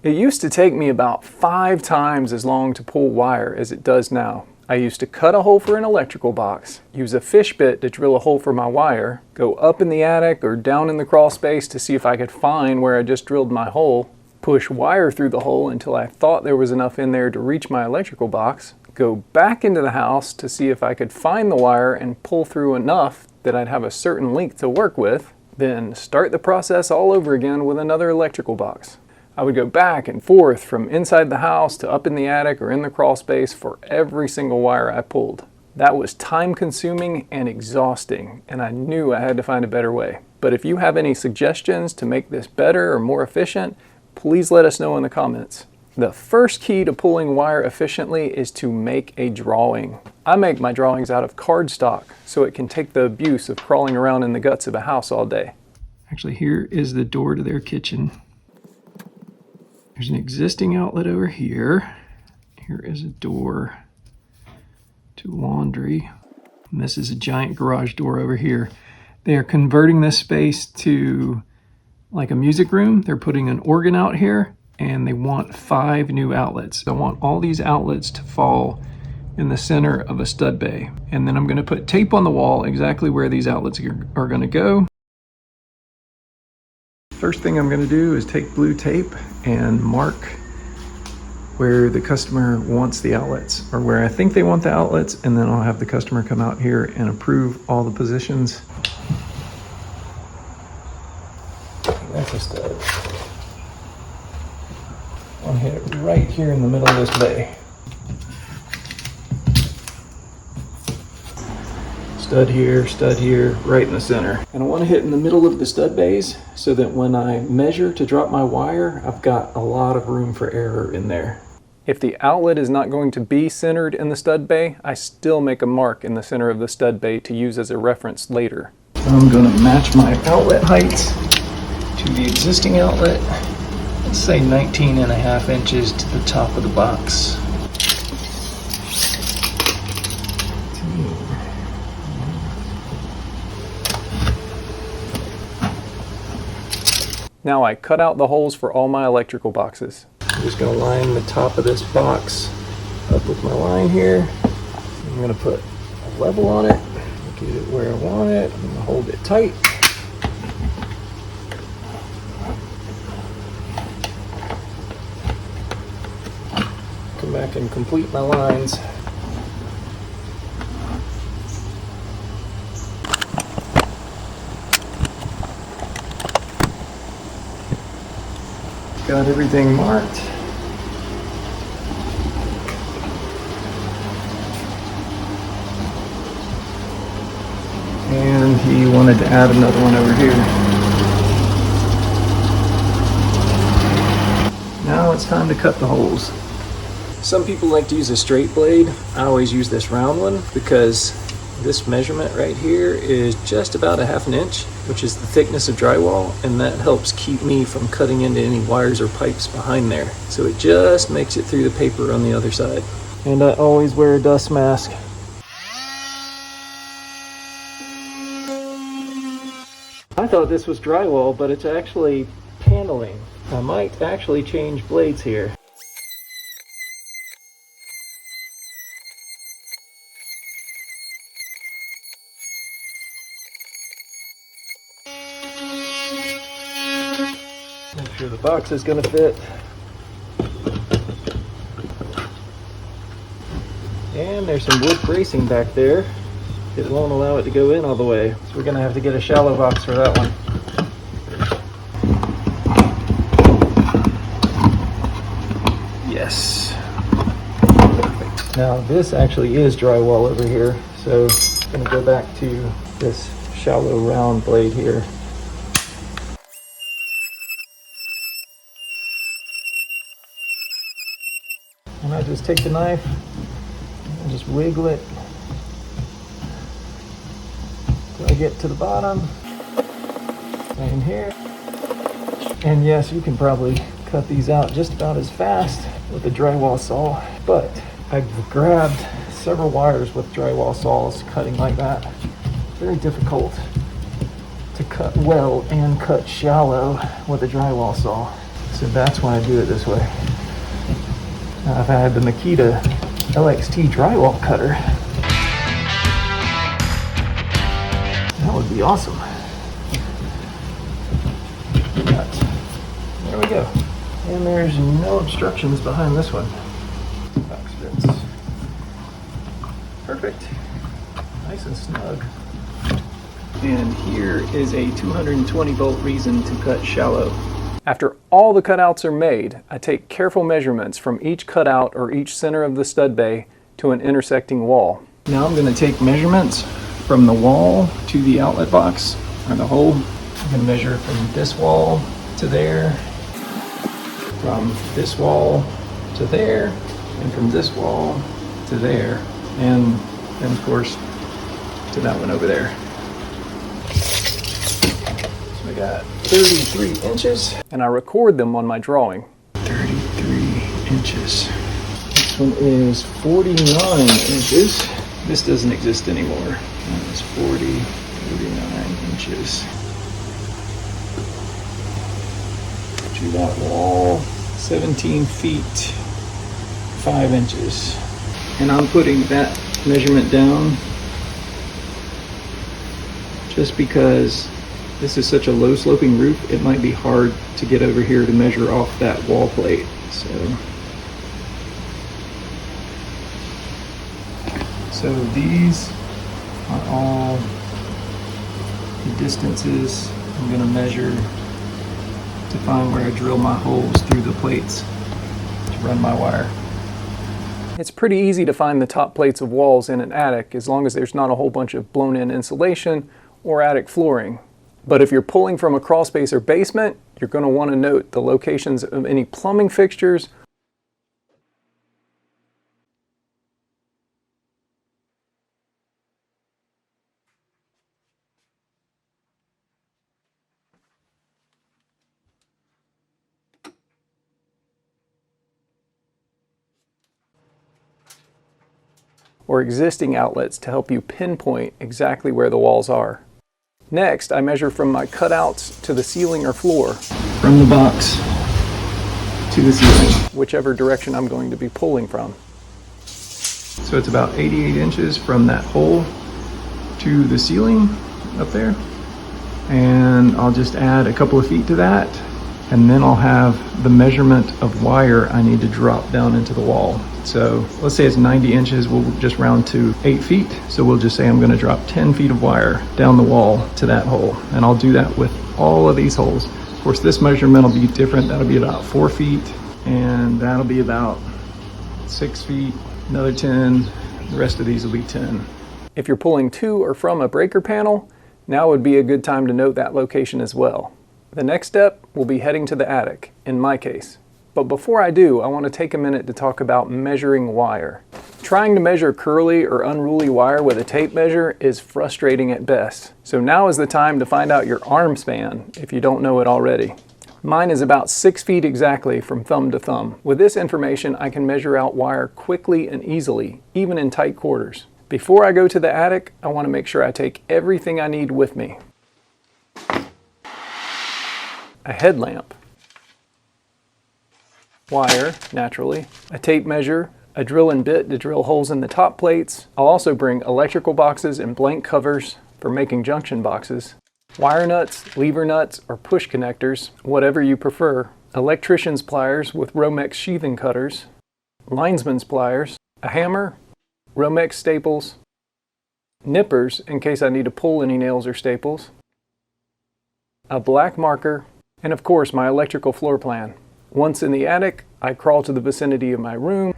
It used to take me about 5 times as long to pull wire as it does now. I used to cut a hole for an electrical box, use a fish bit to drill a hole for my wire, go up in the attic or down in the crawl space to see if I could find where I just drilled my hole, push wire through the hole until I thought there was enough in there to reach my electrical box, go back into the house to see if I could find the wire and pull through enough that I'd have a certain length to work with, then start the process all over again with another electrical box. I would go back and forth from inside the house to up in the attic or in the crawl space for every single wire I pulled. That was time consuming and exhausting, and I knew I had to find a better way. But if you have any suggestions to make this better or more efficient, please let us know in the comments. The first key to pulling wire efficiently is to make a drawing. I make my drawings out of cardstock so it can take the abuse of crawling around in the guts of a house all day. Actually, here is the door to their kitchen. There's an existing outlet over here. Here is a door to laundry. And this is a giant garage door over here. They are converting this space to like a music room. They're putting an organ out here and they want 5 new outlets. I want all these outlets to fall in the center of a stud bay. And then I'm gonna put tape on the wall exactly where these outlets are gonna go. First thing I'm going to do is take blue tape and mark where the customer wants the outlets, or where I think they want the outlets, and then I'll have the customer come out here and approve all the positions. That's a stud. I'll hit it right here in the middle of this bay. Stud here, right in the center. And I want to hit in the middle of the stud bays so that when I measure to drop my wire, I've got a lot of room for error in there. If the outlet is not going to be centered in the stud bay, I still make a mark in the center of the stud bay to use as a reference later. So I'm going to match my outlet heights to the existing outlet. Let's say 19.5 inches to the top of the box. Now I cut out the holes for all my electrical boxes. I'm just going to line the top of this box up with my line here. I'm going to put a level on it, get it where I want it. I'm going to hold it tight. Come back and complete my lines. Got everything marked. And he wanted to add another one over here. Now it's time to cut the holes. Some people like to use a straight blade. I always use this round one because this measurement right here is just about 1/2 inch, which is the thickness of drywall, and that helps keep me from cutting into any wires or pipes behind there. So it just makes it through the paper on the other side. And I always wear a dust mask. I thought this was drywall, but it's actually paneling. I might actually change blades here. Make sure the box is going to fit. And there's some wood bracing back there. It won't allow it to go in all the way. So we're going to have to get a shallow box for that one. Yes. Perfect. Now this actually is drywall over here. So I'm going to go back to this shallow round blade here. And I just take the knife and just wiggle it till I get to the bottom. Right in here. And yes, you can probably cut these out just about as fast with a drywall saw, but I've grabbed several wires with drywall saws cutting like that. Very difficult to cut well and cut shallow with a drywall saw. So that's why I do it this way. Now, if I had the Makita LXT drywall cutter, that would be awesome. But there we go. And there's no obstructions behind this one. Box fits. Perfect. Nice and snug. And here is a 220 volt reason to cut shallow. After all the cutouts are made, I take careful measurements from each cutout or each center of the stud bay to an intersecting wall. Now I'm going to take measurements from the wall to the outlet box, or the hole. I'm going to measure from this wall to there, from this wall to there, and from this wall to there, and then of course to that one over there. So I got 33 inches, and I record them on my drawing. 33 inches. This one is 49 inches. This doesn't exist anymore. That was 49 inches. To that wall, 17 feet, 5 inches. And I'm putting that measurement down just because this is such a low sloping roof, it might be hard to get over here to measure off that wall plate. So these are all the distances I'm going to measure to find where I drill my holes through the plates to run my wire. It's pretty easy to find the top plates of walls in an attic as long as there's not a whole bunch of blown-in insulation or attic flooring. But if you're pulling from a crawl space or basement, you're going to want to note the locations of any plumbing fixtures or existing outlets to help you pinpoint exactly where the walls are. Next, I measure from my cutouts to the ceiling or floor. From the box to the ceiling, whichever direction I'm going to be pulling from. So it's about 88 inches from that hole to the ceiling up there. And I'll just add a couple of feet to that, and then I'll have the measurement of wire I need to drop down into the wall. So let's say it's 90 inches, we'll just round to 8 feet. So we'll just say I'm going to drop 10 feet of wire down the wall to that hole. And I'll do that with all of these holes. Of course, this measurement will be different. That'll be about 4 feet, and that'll be about 6 feet, another 10. The rest of these will be 10. If you're pulling to or from a breaker panel, now would be a good time to note that location as well. The next step will be heading to the attic, in my case. But before I do, I want to take a minute to talk about measuring wire. Trying to measure curly or unruly wire with a tape measure is frustrating at best. So now is the time to find out your arm span, if you don't know it already. Mine is about 6 feet exactly from thumb to thumb. With this information, I can measure out wire quickly and easily, even in tight quarters. Before I go to the attic, I want to make sure I take everything I need with me. A headlamp, wire, naturally, a tape measure, a drill and bit to drill holes in the top plates. I'll also bring electrical boxes and blank covers for making junction boxes, wire nuts, lever nuts, or push connectors, whatever you prefer, electrician's pliers with Romex sheathing cutters, linesman's pliers, a hammer, Romex staples, nippers in case I need to pull any nails or staples, a black marker, and of course my electrical floor plan. Once in the attic, I crawl to the vicinity of my room.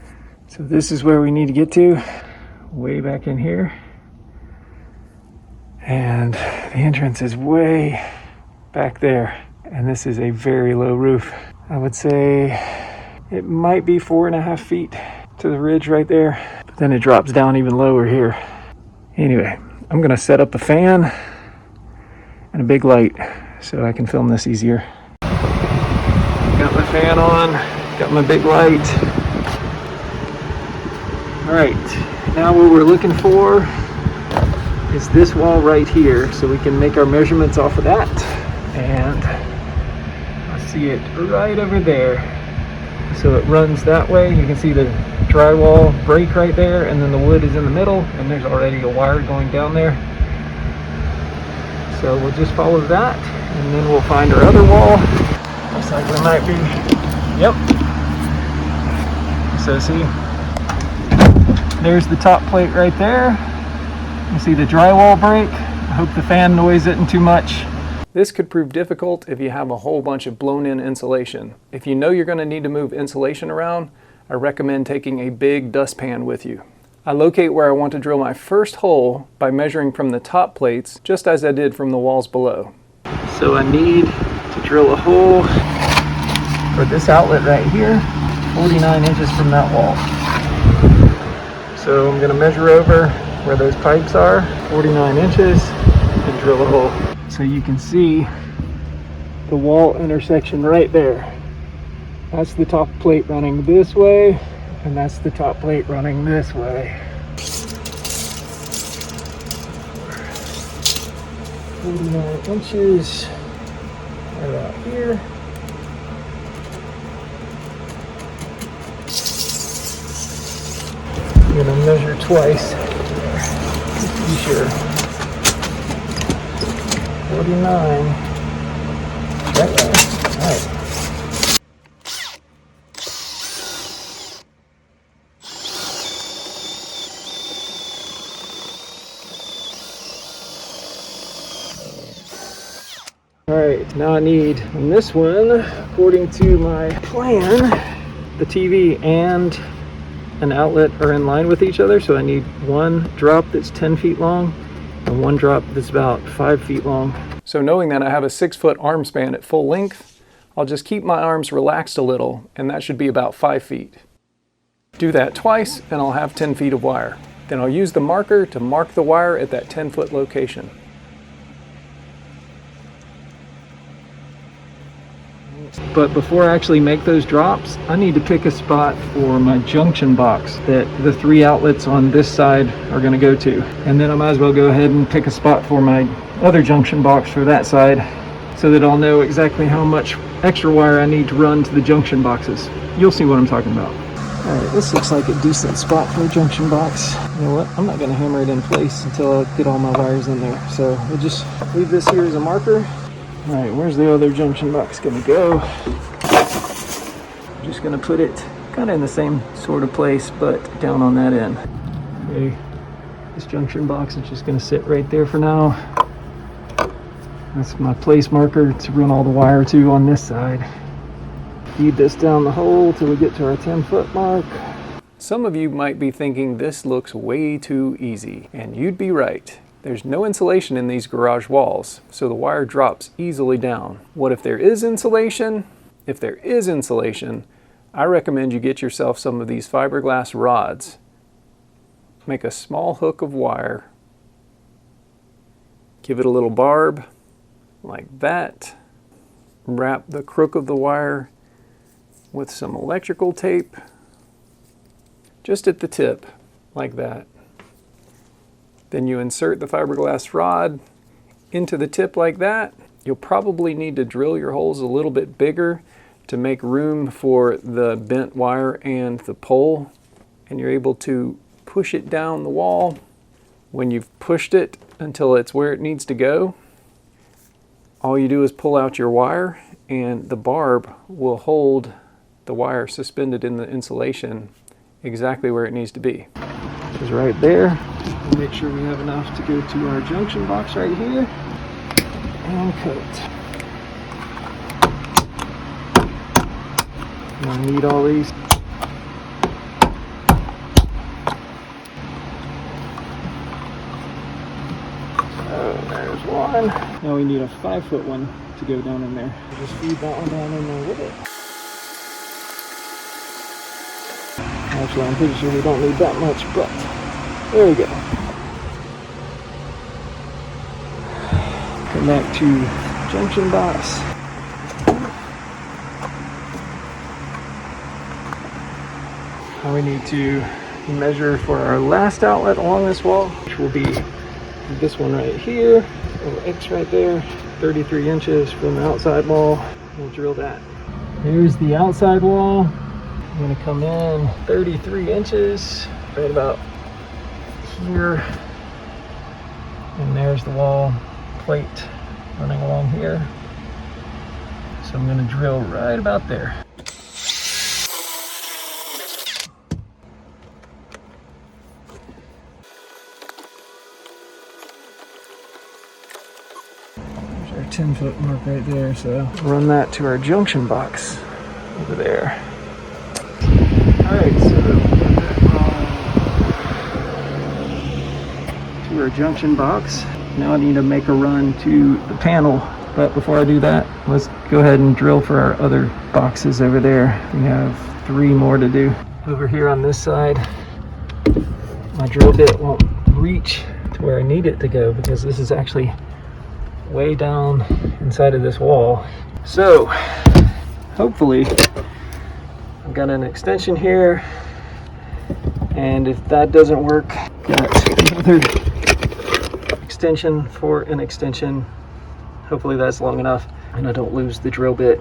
So this is where we need to get to, way back in here. And the entrance is way back there. And this is a very low roof. I would say it might be 4.5 feet to the ridge right there. But then it drops down even lower here. Anyway, I'm gonna set up a fan and a big light so I can film this easier. Got my fan on, got my big light. All right, now what we're looking for is this wall right here, so we can make our measurements off of that. And let's see it right over there. So it runs that way. You can see the drywall break right there, and then the wood is in the middle, and there's already a wire going down there. So we'll just follow that, and then we'll find our other wall. Looks like there might be, yep. So see, there's the top plate right there. You see the drywall break. I hope the fan noise isn't too much. This could prove difficult if you have a whole bunch of blown-in insulation. If you know you're going to need to move insulation around, I recommend taking a big dustpan with you. I locate where I want to drill my first hole by measuring from the top plates, just as I did from the walls below. So I need to drill a hole for this outlet right here, 49 inches from that wall. So I'm going to measure over where those pipes are, 49 inches, and drill a hole. So you can see the wall intersection right there. That's the top plate running this way, and that's the top plate running this way. 49 inches right out here. I'm gonna measure twice, just to be sure. 49. That way. All right. Alright, now I need, on this one, according to my plan, the TV and an outlet are in line with each other, so I need one drop that's 10 feet long and one drop that's about 5 feet long. So knowing that I have a 6-foot arm span at full length, I'll just keep my arms relaxed a little, and that should be about 5 feet. Do that twice, and I'll have 10 feet of wire. Then I'll use the marker to mark the wire at that 10-foot location. But before I actually make those drops, I need to pick a spot for my junction box that the 3 outlets on this side are going to go to. And then I might as well go ahead and pick a spot for my other junction box for that side, so that I'll know exactly how much extra wire I need to run to the junction boxes. You'll see what I'm talking about. Alright, this looks like a decent spot for a junction box. You know what? I'm not going to hammer it in place until I get all my wires in there. So we'll just leave this here as a marker. Alright, where's the other junction box going to go? I'm just going to put it kind of in the same sort of place, but down on that end. Okay, this junction box is just going to sit right there for now. That's my place marker to run all the wire to on this side. Feed this down the hole till we get to our 10-foot mark. Some of you might be thinking this looks way too easy, and you'd be right. There's no insulation in these garage walls, so the wire drops easily down. What if there is insulation? If there is insulation, I recommend you get yourself some of these fiberglass rods. Make a small hook of wire. Give it a little barb, like that. Wrap the crook of the wire with some electrical tape, just at the tip, like that. Then you insert the fiberglass rod into the tip like that. You'll probably need to drill your holes a little bit bigger to make room for the bent wire and the pole. And you're able to push it down the wall. When you've pushed it until it's where it needs to go, all you do is pull out your wire, and the barb will hold the wire suspended in the insulation exactly where it needs to be. It's right there. We'll make sure we have enough to go to our junction box right here and cut it. And I need all these. So there's one. Now we need a 5-foot one to go down in there. Just feed that one down in there with it. Actually, I'm pretty sure we don't need that much, but there we go. Come back to junction box. Now we need to measure for our last outlet along this wall, which will be this one right here, little X right there, 33 inches from the outside wall. We'll drill that. Here's the outside wall. I'm gonna come in 33 inches, right about here. And there's the wall plate running along here. So I'm gonna drill right about there. There's our 10-foot mark right there, so run that to our junction box over there. Alright, so to our junction box. Now I need to make a run to the panel, but before I do that, let's go ahead and drill for our other boxes over there. We have 3 more to do. Over here on this side, my drill bit won't reach to where I need it to go because this is actually way down inside of this wall. So hopefully I've got an extension here, and if that doesn't work, got another extension for an extension. Hopefully that's long enough and I don't lose the drill bit.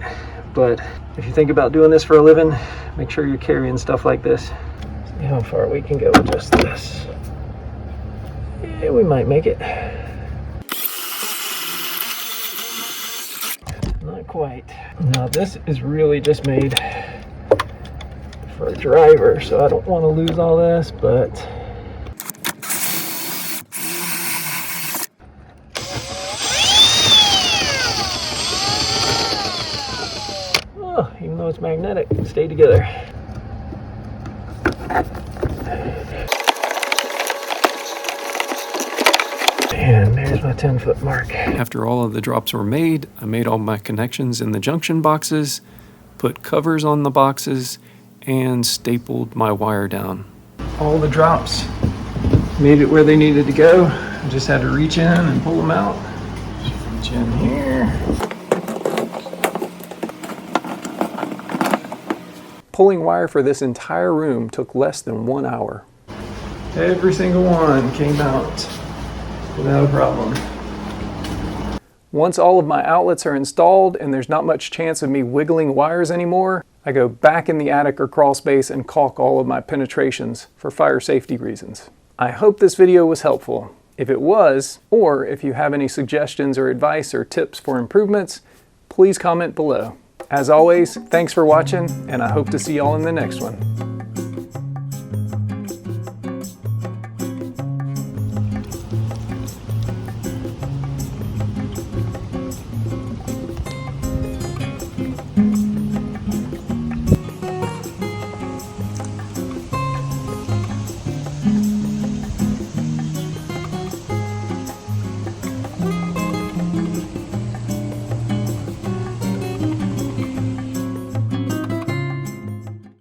But if you think about doing this for a living, make sure you're carrying stuff like this. See how far we can go with just this. Yeah, we might make it. Not quite. Now this is really just made for a driver, so I don't want to lose all this, but oh, even though it's magnetic, it stayed together. And there's my 10-foot mark. After all of the drops were made, I made all my connections in the junction boxes, put covers on the boxes, and stapled my wire down. All the drops made it where they needed to go. I just had to reach in and pull them out. Just reach in here. Pulling wire for this entire room took less than 1 hour. Every single one came out without a problem. Once all of my outlets are installed and there's not much chance of me wiggling wires anymore, I go back in the attic or crawl space and caulk all of my penetrations for fire safety reasons. I hope this video was helpful. If it was, or if you have any suggestions or advice or tips for improvements, please comment below. As always, thanks for watching, and I hope to see y'all in the next one.